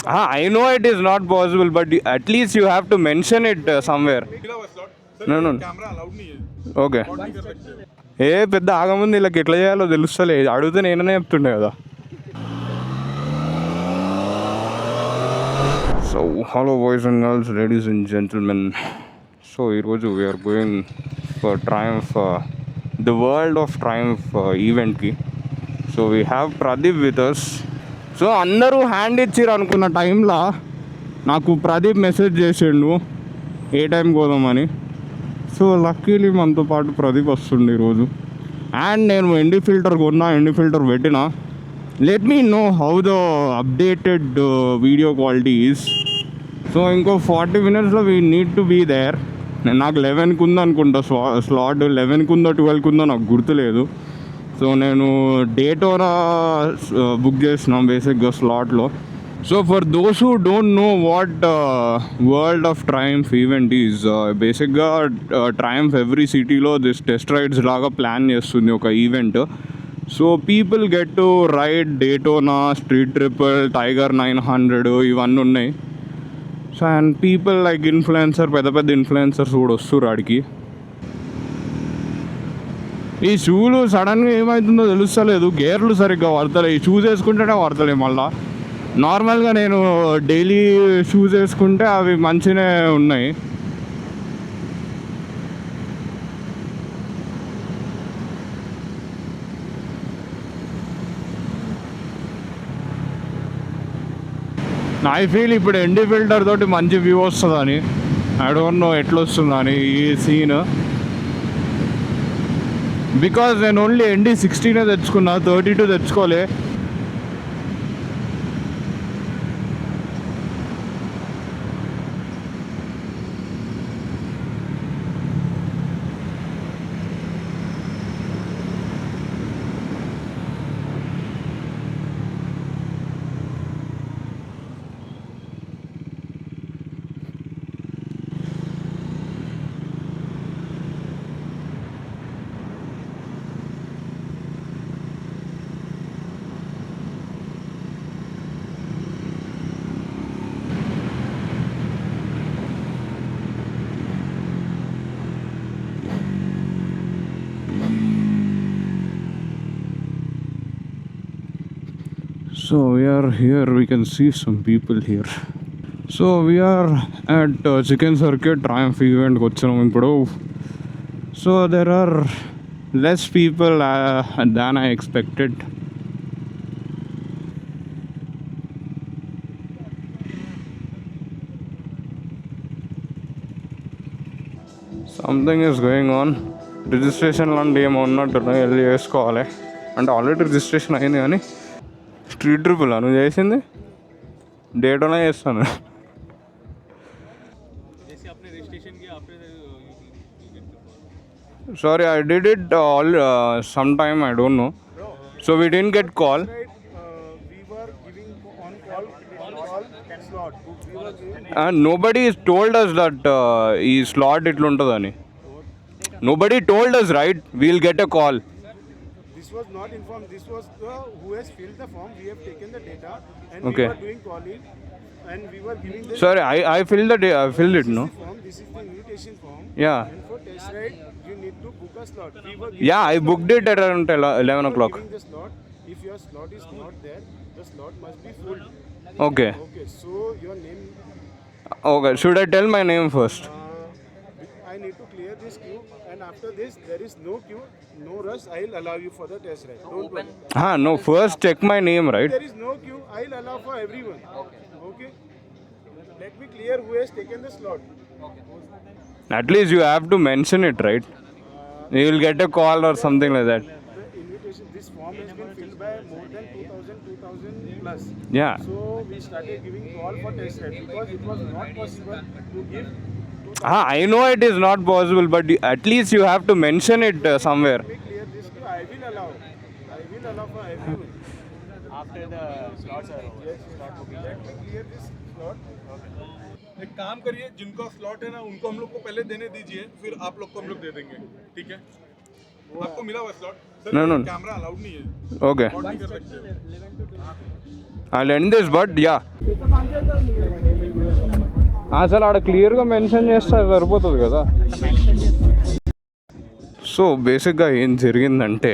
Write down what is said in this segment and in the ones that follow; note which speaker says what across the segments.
Speaker 1: I know it is not possible, but at least you have to mention it somewhere. No, no. Okay ఏ పెద్ద ఆగముంది వీళ్ళకి ఎట్లా చేయాలో తెలుస్తలే, అడిగితే నేననే చెప్తుండే కదా. So hello boys and girls, ladies and gentlemen. So ఈరోజు we are going for Triumph, the world of Triumph ఈవెంట్కి. So we have Pradeep with us. So అందరూ హ్యాండ్ ఇచ్చిర్రు అనుకున్న టైంలో నాకు ప్రదీప్ మెసేజ్ చేసిండు ఏ టైంకి పోదామని. సో లక్కీలీ మనతో పాటు ప్రదీప్ వస్తుండే ఈరోజు. అండ్ నేను ఎన్డీ ఫిల్టర్ కొన్నా, ఎన్డీ ఫిల్టర్ పెట్టిన. Let me know how the updated video quality is. So ఇంకో 40 minutesలో we need to be there. నాకు 11కి ఉందనుకుంటా స్లాట్, 11కి ఉందో 12కి ఉందో నాకు గుర్తులేదు. సో నేను డేటోనా బుక్ చేసినాం బేసిక్గా స్లాట్లో. So for those who don't know what world of Triumph event is, బేసిక్గా ట్రయంఫ్ ఎవ్రీ సిటీలో దిస్ టెస్ట్ రైడ్స్ లాగా ప్లాన్ చేస్తుంది ఒక event. So people get to ride Daytona, Street Triple, Tiger 900 ఇవన్నీ ఉన్నాయి. So and people like influencer, పెద్ద పెద్ద influencers కూడా వస్తారు ఆడికి. ఈ షూలు సడన్గా ఏమవుతుందో తెలుస్తలేదు, గేర్లు సరిగ్గా పడతలే. ఈ షూస్ వేసుకుంటేనే పడతలే. మళ్ళీ నార్మల్గా నేను డైలీ షూస్ వేసుకుంటే అవి మంచిగానే ఉన్నాయి. ఐ ఫీల్ ఇప్పుడు ఎన్డీ ఫిల్టర్ తోటి మంచి వ్యూ వస్తుందని. ఐ డోంట్ నో ఎట్లా వస్తుందని ఈ సీన్. బికాజ్ నేను ఓన్లీ ఎన్డీ 16 తెచ్చుకున్నా, 32 తెచ్చుకోలే. So we are here, we can see some people here. So we are at Chicken Circuit Triumph event వచ్చాము ఇప్పుడు. So there are less people than I expected. Something is going on. Registration లాంటి ఏమో ఉన్నట్టున్నాయి, వెళ్ళి చేసుకోవాలి. అంటే already registration అయింది కానీ స్ట్రీట్ ట్రిపుల్ నువ్వు చేసింది డేటోనే చేస్తాను. Sorry, I did it all some time, I don't know. So we didn't get call. Nobody told us that ఈ స్లాట్ ఇట్లుంటుందని. Nobody told us, right? We'll get a call.
Speaker 2: This was not informed. This was the who has filled the form. We have taken the data and
Speaker 1: Okay.
Speaker 2: we were doing calling and we were giving them.
Speaker 1: Sorry, I filled I filled it, no?
Speaker 2: This is the invitation form.
Speaker 1: Yeah.
Speaker 2: And for test ride, you need to book a slot. We were
Speaker 1: Yeah, I booked it at around 11 o'clock.
Speaker 2: giving the slot. If your slot is not there, the slot must be full.
Speaker 1: Okay.
Speaker 2: Okay. So your name.
Speaker 1: Okay. Should I tell my name first?
Speaker 2: I need to clear this queue, and after this, there is no queue, no rush. I'll allow you for the test ride. Don't worry.
Speaker 1: No. First check my name, right?
Speaker 2: There is no queue. I'll allow for everyone. Okay. Let me clear who has taken the slot.
Speaker 1: At least you have to mention it, right? You will get a call or something like that.
Speaker 2: The invitation, this form has been filled by more than 2000 plus.
Speaker 1: Yeah.
Speaker 2: So we started giving call for test ride because it was not possible to give.
Speaker 1: I know it is not possible, but at least you have to mention it somewhere.
Speaker 2: Let me clear this queue. I will allow for everyone. After the slots are over. Yes, slot booking. Let me clear this slot.
Speaker 3: एक काम करिए, जिनको slot है ना उनको हम लोग को पहले देने दीजिए, फिर आप लोग को हम लोग दे देंगे, ठीक है? आपको मिला हुआ slot? Sir
Speaker 1: No.
Speaker 3: Camera allowed नहीं है,
Speaker 1: Okay.
Speaker 3: रिकॉर्ड नहीं कर सकते।
Speaker 1: I'll end this, but yeah. అసలు ఆడ క్లియర్గా మెన్షన్ చేస్తే సరిపోతుంది కదా. సో బేసిక్గా ఏం జరిగిందంటే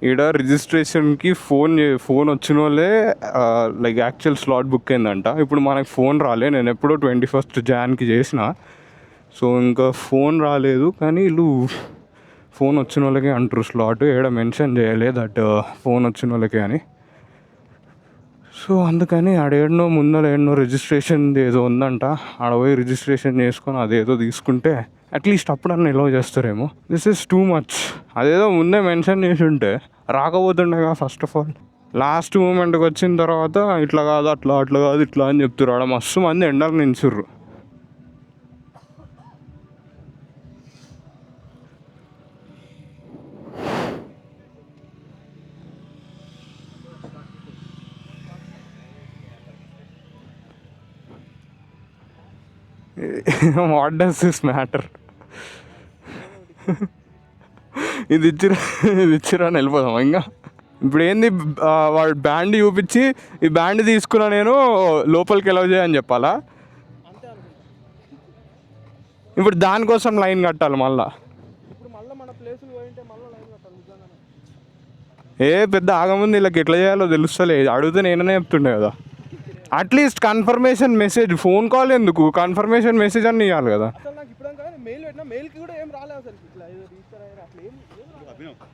Speaker 1: ఈడ రిజిస్ట్రేషన్కి ఫోన్ వచ్చిన వాళ్ళే లైక్ యాక్చువల్ స్లాట్ బుక్ అయిందంట. ఇప్పుడు మనకు ఫోన్ రాలే, నేను ఎప్పుడో 21st January చేసిన. సో ఇంకా ఫోన్ రాలేదు, కానీ వీళ్ళు ఫోన్ వచ్చిన వాళ్ళకే అంటారు స్లాట్. ఏడ మెన్షన్ చేయలే దట్ ఫోన్ వచ్చిన వాళ్ళకే అని. సో అందుకని ఆడేడనో ముందర ఏడనో రిజిస్ట్రేషన్ ఏదో ఉందంట, ఆడ పోయి రిజిస్ట్రేషన్ చేసుకొని అదేదో తీసుకుంటే అట్లీస్ట్ అప్పుడన్నా ఎలో చేస్తారేమో. This is too much. అదేదో ముందే మెన్షన్ చేసి ఉంటే రాకపోతుండేగా ఫస్ట్ ఆఫ్ ఆల్. లాస్ట్ మూమెంట్కి వచ్చిన తర్వాత ఇట్లా కాదు అట్లా కాదు ఇట్లా అని చెప్తారు. ఆడ మస్తు మంది ఎండలు నించుర్రు. What does this matter? ఇది ఇచ్చిరా అని వెళ్ళిపోదాం ఇంకా. ఇప్పుడు ఏంది, వాడు బ్యాండ్ చూపించి ఈ బ్యాండ్ తీసుకున్నా నేను లోపలికి ఎలా చేయని చెప్పాలా? ఇప్పుడు దానికోసం లైన్ కట్టాలి మళ్ళా. పెద్ద ఆగముంది వీళ్ళకి ఎట్లా చేయాలో తెలుస్తలే. అడిగితే నేననే చెప్తుండే కదా. At least confirmation message, phone call ఎందుకు, కన్ఫర్మేషన్ మెసేజ్ అని ఇవ్వాలి కదా.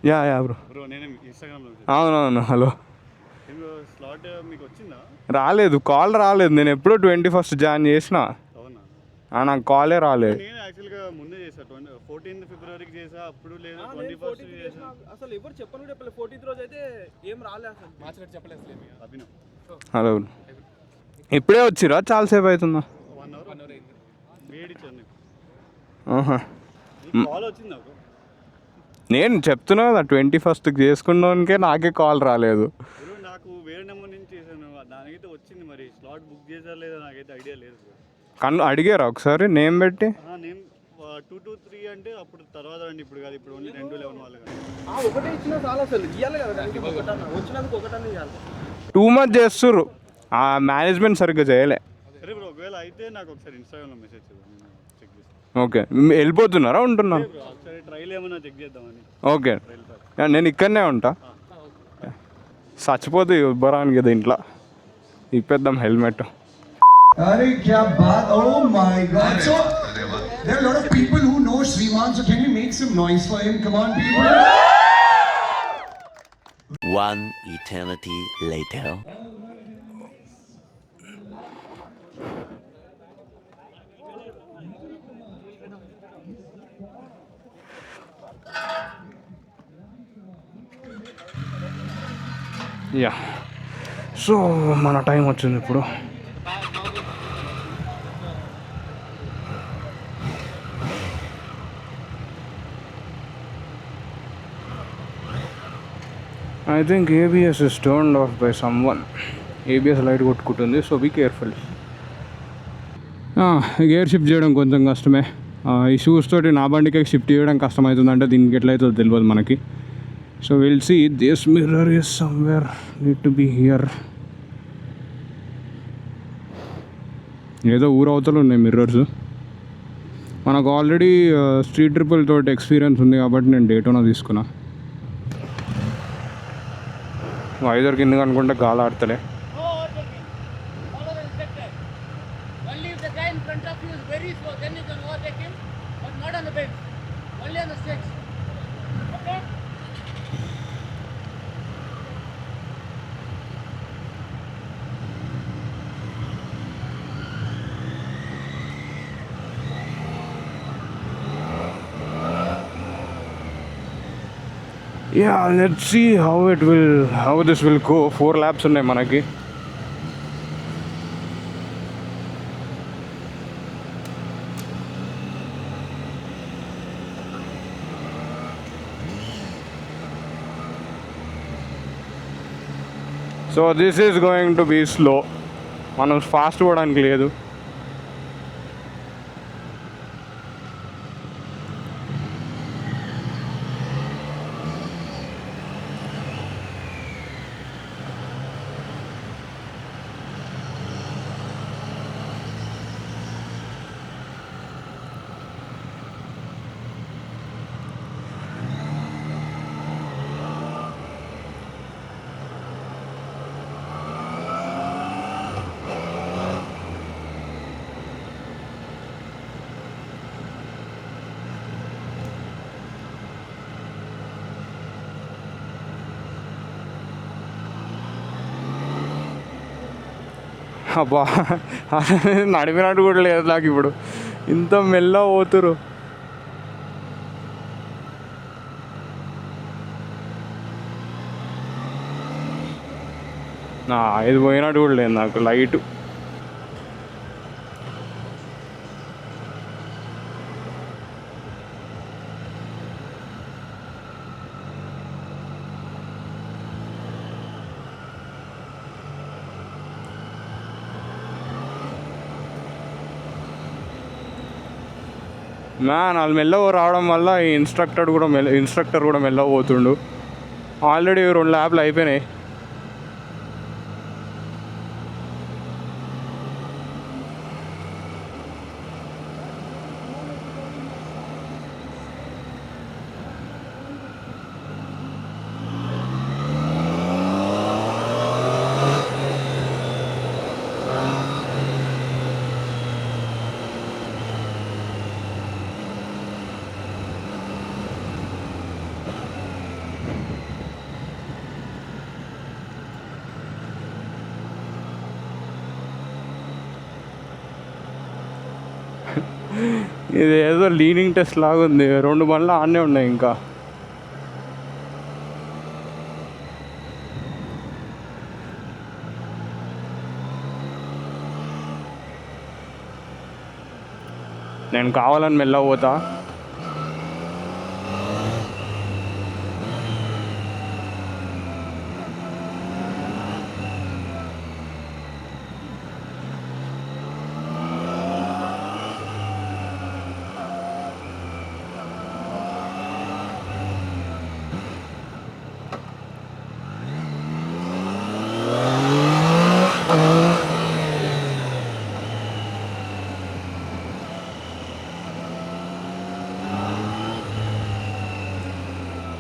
Speaker 1: Yeah bro. అవునవును. హలో. రాలేదు, కాల్ రాలేదు. నేను ఎప్పుడో 21st January చేసిన, నాకు కాలే రాలేదు. హలో, ఇప్పుడే వచ్చిరా? చాలాసేపు అవుతుందా? నేను చెప్తున్నా కదా 21st చేసుకున్నాకే నాకే కాల్ రాలేదు.
Speaker 2: నాకు వేరే నెంబర్ నుంచి చేశాను, దానికైతే వచ్చింది. మరి స్లాట్ బుక్ చేశారా లేదా నాకైతే ఐడియా లేదు.
Speaker 1: అడిగారా ఒకసారి నేమ్ పెట్టి?
Speaker 2: నేమ్ 2 to 3 అంటే అప్పుడు తర్వాత అండి, ఇప్పుడు కాదు. ఇప్పుడు ఓన్లీ 2-11 వాళ్ళు
Speaker 3: ఒకటే ఇచ్చినా చాలా అసలు ఇవ్వాలి కదా. వచ్చినందుకు ఒకటనే ఇవ్వాలి.
Speaker 1: టూ మచ్ చేస్తుర్రు, ఆ మేనేజ్మెంట్ సరిగ్గా చేయలే.
Speaker 2: సరే బ్రో, ఒకవేళ అయితే నాకు ఒకసారి ఇన్స్టాగ్రామ్లో మెసేజ్ చేద్దాం, చెక్ చేస్తాను.
Speaker 1: ఓకే, వెళ్ళిపోతున్నారా ఉంటున్నారు?
Speaker 2: ఒకసారి ట్రైల్ ఏమన్నా చెక్ చేద్దామని.
Speaker 1: ఓకే, నేను ఇక్కడనే ఉంటా. చచ్చిపోతే ఇవ్వరానికి దీంట్లో ఇప్పేద్దాం helmet.
Speaker 4: Arey kya baat, oh my god. So there are a lot of people who know Sriman, so can you make some noise for him? Come on people.
Speaker 5: One eternity later.
Speaker 1: Yeah, so మన time వచ్చింది ఇప్పుడు. I think ABS is turned off by someone. ABS light కొట్టుకుంటుంది, so be careful. Gear shift చేయడం కొంచెం కష్టమే. ఈ shoes తోటి నా బండికి షిఫ్ట్ చేయడం కష్టమవుతుందంటే దీనికి ఎట్లయితుందో తెలియదు మనకి. So will see. This mirror is somewhere, need to be here. ఏదో ఊరవతలు ఉన్నాయి మిర్రర్స్. మనకు ఆల్రెడీ స్ట్రీట్ ట్రిపుల్ తోటి ఎక్స్పీరియన్స్ ఉంది కాబట్టి నేను డేటోనా తీసుకున్నా. వైజర్ కింద అనుకుంటే గాలి ఆడతలే. Yeah, let's see how this will go. 4 laps ఉన్నాయి మనకి. So this is going to be slow. మనం ఫాస్ట్ పోవడానికి లేదు. అబ్బా నడిపినట్టు కూడా లేదు నాకు ఇప్పుడు, ఇంత మెల్ల పోతురు. ఇది పోయినట్టు కూడా లేదు నాకు లైట్. మ్యాన్ వాళ్ళు మెల్లగా రావడం వల్ల ఈ ఇన్స్ట్రక్టర్ కూడా మెల్లగా పోతుండు. ఆల్రెడీ 2 ల్యాబ్లు అయిపోయినాయి. ఇది ఏదో లీనింగ్ టెస్ట్ లాగా ఉంది. 2 బండ్లు ఆడనే ఉన్నాయి ఇంకా. నేను కావాలని మెల్లగా పోతా.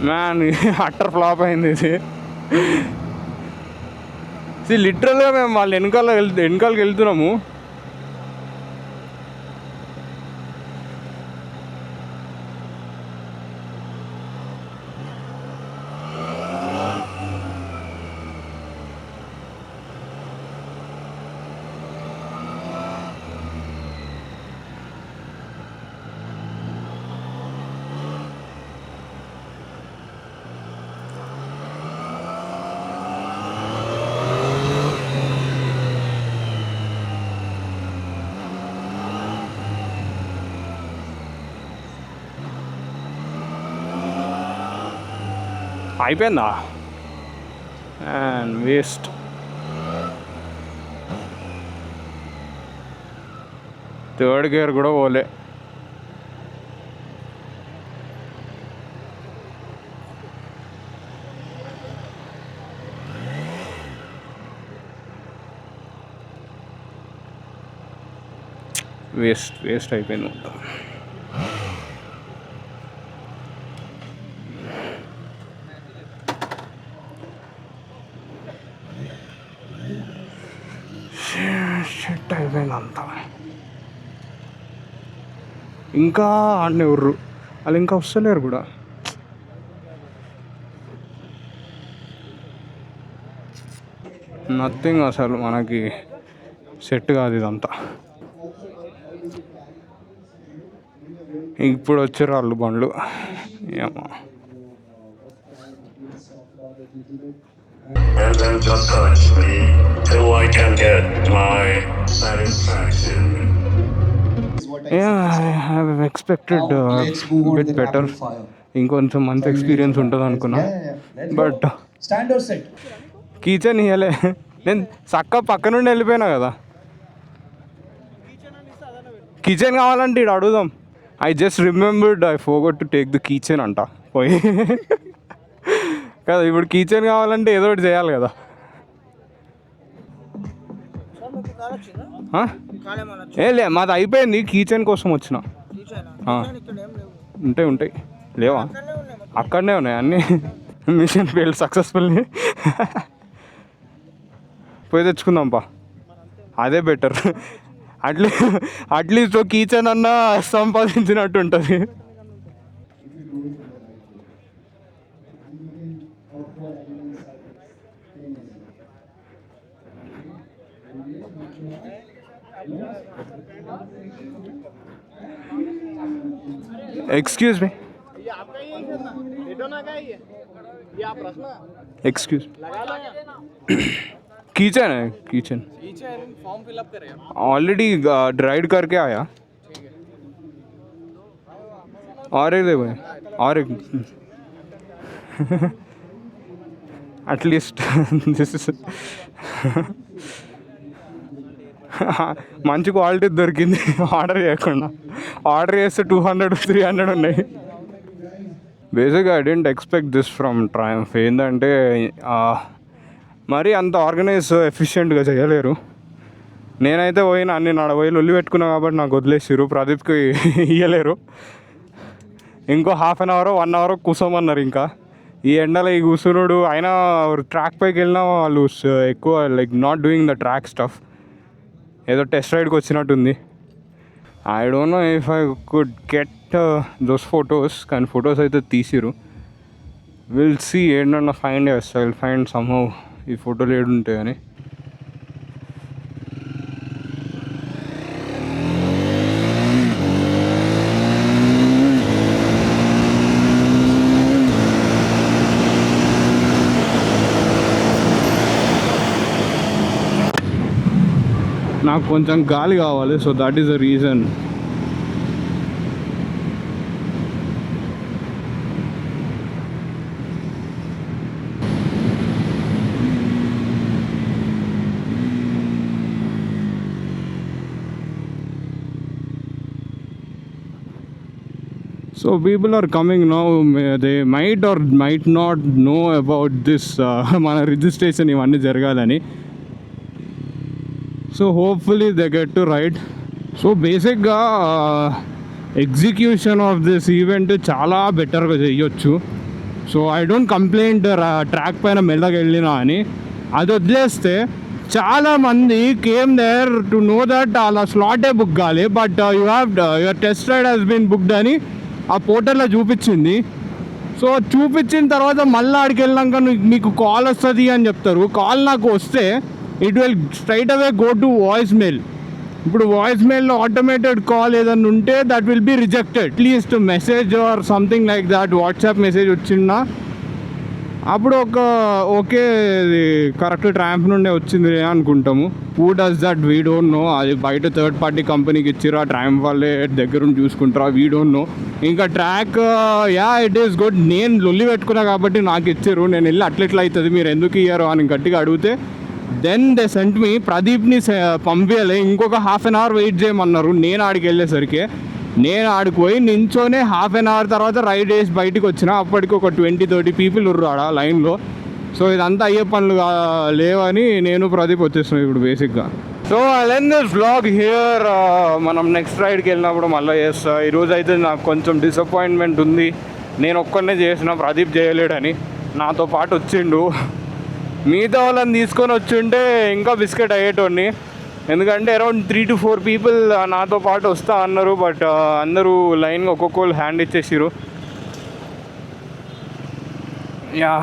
Speaker 1: మ్యాన్ అట్టర్ ఫ్లాప్ అయింది ఇది. లిటరల్గా మేము వాళ్ళు వెనకాలకి వెళ్తున్నాము. అయిపోయిందా అండ్ వేస్ట్. థర్డ్ గేర్ కూడా పోలే. వేస్ట్ అయిపోయింది మొత్తం. షెట్ అయిపోయింది అంతా. ఇంకా ఆడనే ఉర్రు వాళ్ళు ఇంకా వస్తలేరు కూడా. నథింగ్, అసలు మనకి సెట్ కాదు ఇదంతా. ఇప్పుడు వచ్చారు వాళ్ళు బండ్లు. ఏమో
Speaker 6: And then just touch me till I can get my satisfaction.
Speaker 1: I have expected bit better. ఇంకొంచెం మంచి ఎక్స్పీరియన్స్ ఉంటుంది అనుకున్నా, బట్ కిచెన్ ఇవ్వలే. నేను పక్క నుండి వెళ్ళిపోయినా కదా. కిచెన్ కావాలంటే ఇక్కడ అడుగుదాం. I just remembered I forget to take the kitchen అంట పోయి కదా. ఇప్పుడు కిచెన్ కావాలంటే ఏదో ఒకటి చేయాలి కదా. లే మాది అయిపోయింది, కిచెన్ కోసం వచ్చిన. ఉంటాయి లేవా? అక్కడనే ఉన్నాయి అన్నీ. Mission failed successfully. పోయి తెచ్చుకుందాంపా, అదే బెటర్. అట్లీస్ట్ కిచెన్ అన్నా సంపాదించినట్టు ఉంటుంది. एक्सक्यूज मी,
Speaker 2: ये आपका ही है सर ना, डेटोना का ही है ये, आप रखना
Speaker 1: एक्सक्यूज,
Speaker 2: लगा लो यहाँ
Speaker 1: किचन है, किचन
Speaker 2: पीछे फॉर्म फिलअप करें आप।
Speaker 1: ऑलरेडी ड्राइड करके आया। और एक देखो, और एक అట్లీస్ట్ దిస్ ఇస్ మంచి క్వాలిటీ దొరికింది ఆర్డర్ చేయకుండా. ఆర్డర్ చేస్తే 200-300 ఉన్నాయి. బేసిక్గా I didn't expect this from Triumph. ఏంటంటే మరీ అంత ఆర్గనైజ్ ఎఫిషియెంట్గా చేయలేరు. నేనైతే పోయిన అన్ని పోయి లొల్లి పెట్టుకున్నా కాబట్టి నాకు వదిలేసిరు. ప్రదీప్కి ఇయ్యలేరు. ఇంకో హాఫ్ అన్ అవర్ 1 అవర్ కూర్చోమన్నారు. ఇంకా ఈ ఎండలో ఈ కూర్చున్నాడు. అయినా ట్రాక్ పైకి వెళ్ళినా వాళ్ళు ఎక్కువ like not doing the track stuff. ఏదో టెస్ట్ రైడ్కి వచ్చినట్టుంది. I don't no if I could get those photos, కానీ ఫొటోస్ అయితే తీసిరు. విల్ సీ ఏంటన్నా ఫైండ్ ఐ ఫైండ్ సమ్హౌ ఈ ఫోటోలు ఏడుంటాయని. నాకు కొంచెం గాలి కావాలి, so that is the reason. So people are coming now. They might or might not know about this మన రిజిస్ట్రేషన్ ఇవన్నీ జరగాలని. So hopefully they get to ride. So బేసిక్గా ఎగ్జిక్యూషన్ ఆఫ్ దిస్ ఈవెంట్ చాలా బెటర్గా చేయొచ్చు. So I don't complaint track పైన మెల్లగా వెళ్ళినా అని. అది వదిలేస్తే చాలామంది came there to know that అలా స్లాటే బుక్ కావాలి, but your test ride has been booked అని ఆ పోర్టల్లో చూపించింది. సో చూపించిన తర్వాత మళ్ళీ ఆడికి వెళ్ళాక మీకు కాల్ వస్తుంది అని చెప్తారు. కాల్ నాకు వస్తే it will straight away go to voice mail. ఇప్పుడు వాయిస్ మెయిల్లో ఆటోమేటెడ్ కాల్ ఏదన్నా ఉంటే that will be rejected. At least message or something like that WhatsApp message వచ్చిందా అప్పుడు ఓకే కరెక్ట్ ట్రాంప్ నుండే వచ్చింది అనుకుంటాము. Who does that we don't know. అది బయట థర్డ్ పార్టీ కంపెనీకి ఇచ్చిరా, ట్రాంప్ వాళ్ళే దగ్గరుండి చూసుకుంటారా, వీ డోంట్ నో. ఇంకా ట్రాక్ ఇట్ ఈస్ గుడ్. నేను లొల్లి పెట్టుకున్నా కాబట్టి నాకు ఇచ్చారు. నేను వెళ్ళి అట్లెట్లా అవుతుంది మీరు ఎందుకు ఇయ్యారు అని గట్టిగా అడిగితే దెన్ దే సెంట్ మీ. ప్రదీప్ని పంపించాలి, ఇంకొక హాఫ్ అన్ అవర్ వెయిట్ చేయమన్నారు. నేను ఆడికి వెళ్ళేసరికి నేను ఆడికి పోయి నించోనే హాఫ్ అన్ అవర్ తర్వాత రైడ్ వేసి బయటకు వచ్చిన. అప్పటికి ఒక 20-30 పీపుల్ ఉర్రాడ లైన్లో. సో ఇదంతా అయ్యే పనులు లేవని నేను ప్రదీప్ వచ్చేస్తున్నాను ఇప్పుడు బేసిక్గా. సో ఐ లెన్ దిస్ వ్లాగ్ హియర్. మనం నెక్స్ట్ రైడ్కి వెళ్ళినప్పుడు మళ్ళీ చేస్తా. ఈరోజు అయితే నాకు కొంచెం డిసప్పాయింట్మెంట్ ఉంది. నేను ఒక్కనే చేసిన, ప్రదీప్ చేయలేడని. నాతో పాటు వచ్చిండు. మిగతా వాళ్ళని తీసుకొని వచ్చింటే ఇంకా బిస్కెట్ అయ్యేటోడిని. ఎందుకంటే అరౌండ్ 3 to 4 పీపుల్ నాతో పాటు వస్తా అన్నారు. బట్ అందరూ లైన్గా ఒక్కొక్కరు హ్యాండ్ ఇచ్చేసారు. Yeah,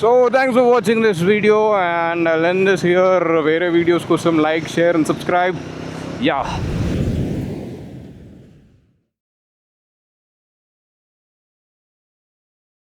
Speaker 1: so thanks for watching this video and లెన్ దిస్ హియర్. వేరే వీడియోస్ కోసం like, share and subscribe. Yeah.